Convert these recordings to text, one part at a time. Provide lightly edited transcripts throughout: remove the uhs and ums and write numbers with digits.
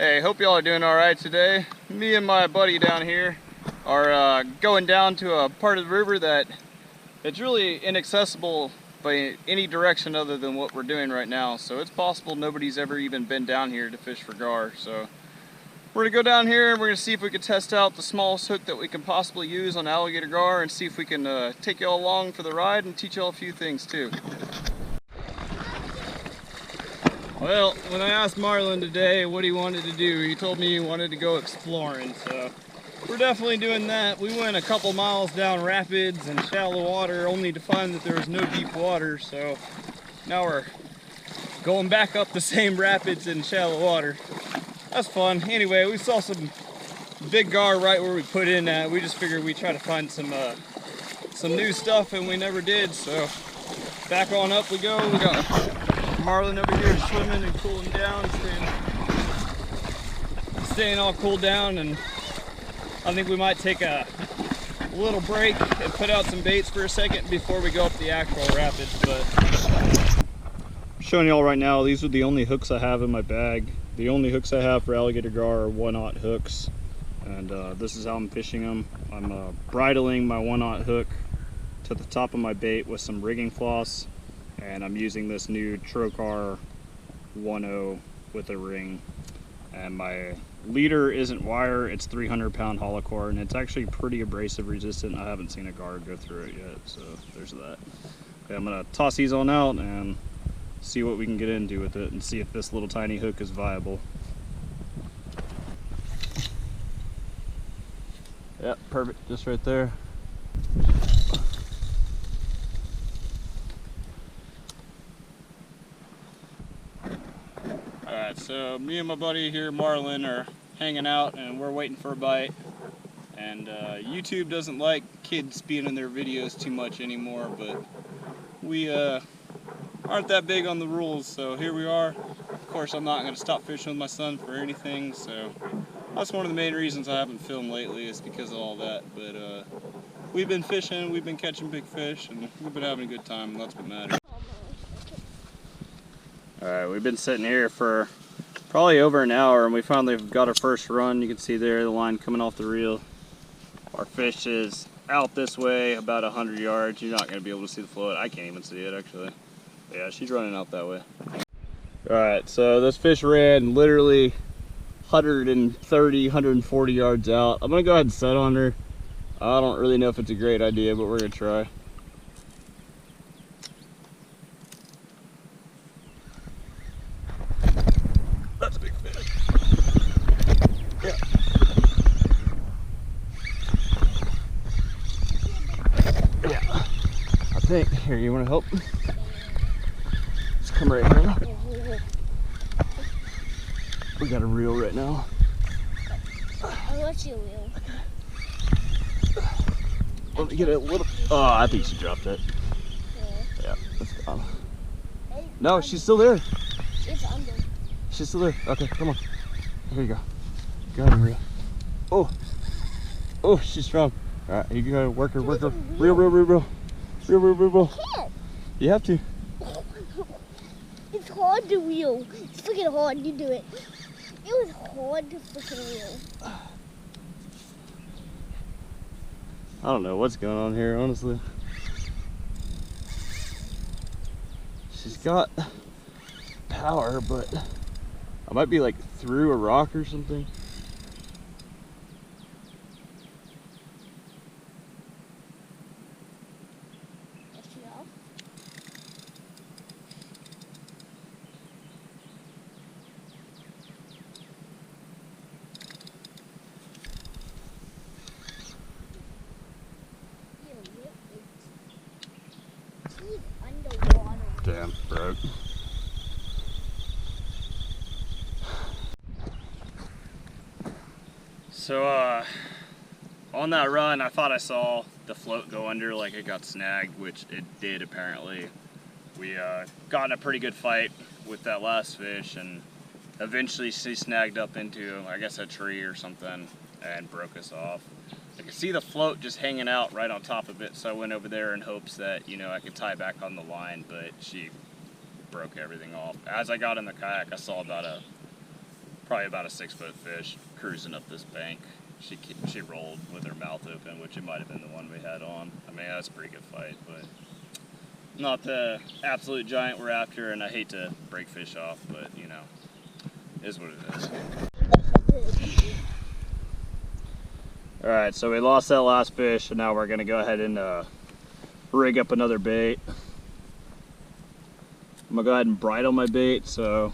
Hey, hope y'all are doing alright today. Me and my buddy down here are going down to a part of the river that it's really inaccessible by any direction other than what we're doing right now. So it's possible nobody's ever even been down here to fish for gar. So we're gonna go down here and we're gonna see if we can test out the smallest hook that we can possibly use on alligator gar and see if we can take y'all along for the ride and teach y'all a few things too. Well, when I asked Marlon today what he wanted to do, he told me he wanted to go exploring, so we're definitely doing that. We went a couple miles down rapids and shallow water only to find that there was no deep water, so now we're going back up the same rapids in shallow water. That's fun. Anyway, we saw some big gar right where we put in at. We just figured we'd try to find some new stuff, and we never did, so back on up we go. We got Marlon over here swimming and cooling down, staying all cooled down, and I think we might take a little break and put out some baits for a second before we go up the actual rapids. But I'm showing y'all right now, these are the only hooks I have in my bag. The only hooks I have for alligator gar are 1/0 hooks, and this is how I'm fishing them. I'm bridling my 1/0 hook to the top of my bait with some rigging floss. And I'm using this new Trocar 1/0 with a ring. And my leader isn't wire, it's 300-pound hollow core, and it's actually pretty abrasive resistant. I haven't seen a gar go through it yet, so there's that. Okay, I'm gonna toss these on out and see what we can get into with it and see if this little tiny hook is viable. Yep, perfect, just right there. Alright, so me and my buddy here, Marlon, are hanging out and we're waiting for a bite. And YouTube doesn't like kids being in their videos too much anymore, but we aren't that big on the rules, so here we are. Of course, I'm not going to stop fishing with my son for anything, so that's one of the main reasons I haven't filmed lately, is because of all that. But we've been fishing, we've been catching big fish, and we've been having a good time, and that's what matters. Alright, we've been sitting here for probably over an hour and we finally got our first run. You can see there the line coming off the reel. Our fish is out this way about 100 yards. You're not going to be able to see the float. I can't even see it actually. But yeah, she's running out that way. Alright, so this fish ran literally 130, 140 yards out. I'm going to go ahead and set on her. I don't really know if it's a great idea, but we're going to try. That's a big fish. Yeah. Yeah. I think. Here, you want to help? Just come right here. We got a reel right now. I'll let you reel. Let me get a little. Oh, I think she dropped it. Yeah, that's gone. No, she's still there. It's under. She's still there. Okay, come on. Here you go. Go ahead and reel. Oh. Oh, she's strong. Alright, you gotta work her, work her. Reel, reel, reel, reel. Reel, reel, reel, reel. I can't. You have to. It's hard to reel. It's freaking hard to do it. It was hard to freaking reel. I don't know what's going on here, honestly. She's got power, but I might be like through a rock or something. Damn, broke. So on that run I thought I saw the float go under, like it got snagged, which it did apparently. We got in a pretty good fight with that last fish and eventually she snagged up into, I guess, a tree or something and broke us off. I could see the float just hanging out right on top of it, so I went over there in hopes that, you know, I could tie back on the line, but she broke everything off. As I got in the kayak, I saw about probably about a 6-foot fish cruising up this bank. She rolled with her mouth open, which it might have been the one we had on. I mean, that's a pretty good fight, but not the absolute giant we're after, and I hate to break fish off, but you know, it is what it is. Alright, so we lost that last fish, and now we're gonna go ahead and rig up another bait. I'm gonna go ahead and bridle my bait, so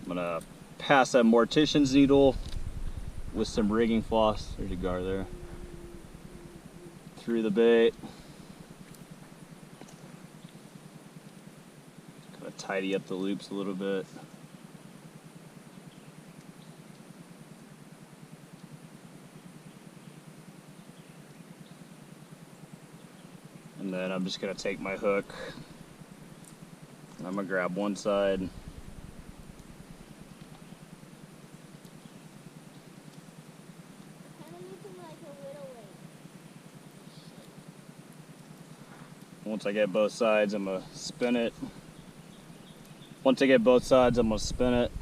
I'm gonna pass that mortician's needle with some rigging floss, there's a gar there, through the bait. Kind of tidy up the loops a little bit. And then I'm just gonna take my hook and I'm gonna grab one side. Once I get both sides, I'm gonna spin it. Once I get both sides, I'm gonna spin it.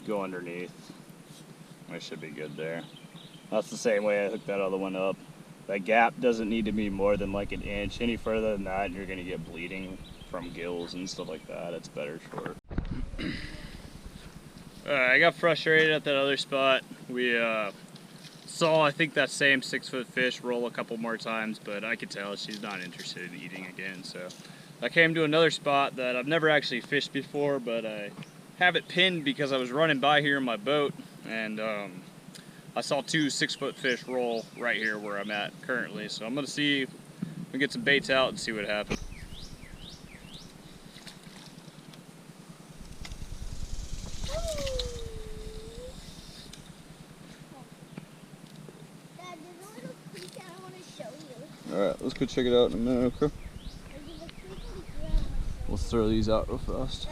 Go underneath. I should be good there. That's the same way I hooked that other one up. That gap doesn't need to be more than like an inch. Any further than that, you're gonna get bleeding from gills and stuff like that. It's better short. I got frustrated at that other spot. We saw, I think, that same 6-foot fish roll a couple more times, but I could tell she's not interested in eating again. So I came to another spot that I've never actually fished before, but I have it pinned because I was running by here in my boat, and I saw 2 6-foot fish roll right here where I'm at currently. So I'm gonna see if we get some baits out and see what happens. Alright, let's go check it out in a minute, okay? Let's throw these out real fast.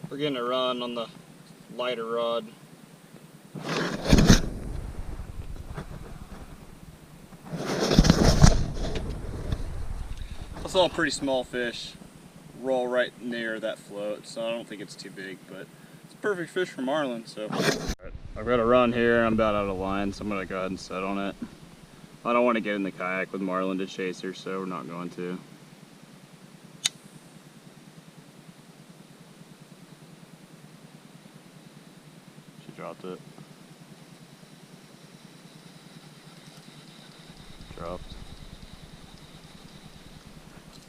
We're getting a run on the lighter rod. I saw a pretty small fish roll right near that float, so I don't think it's too big, but it's a perfect fish for marlin. So I've got a run here. I'm about out of line, so I'm gonna go ahead and set on it. I don't want to get in the kayak with marlin to chase her, so we're not going to. She dropped it. Dropped.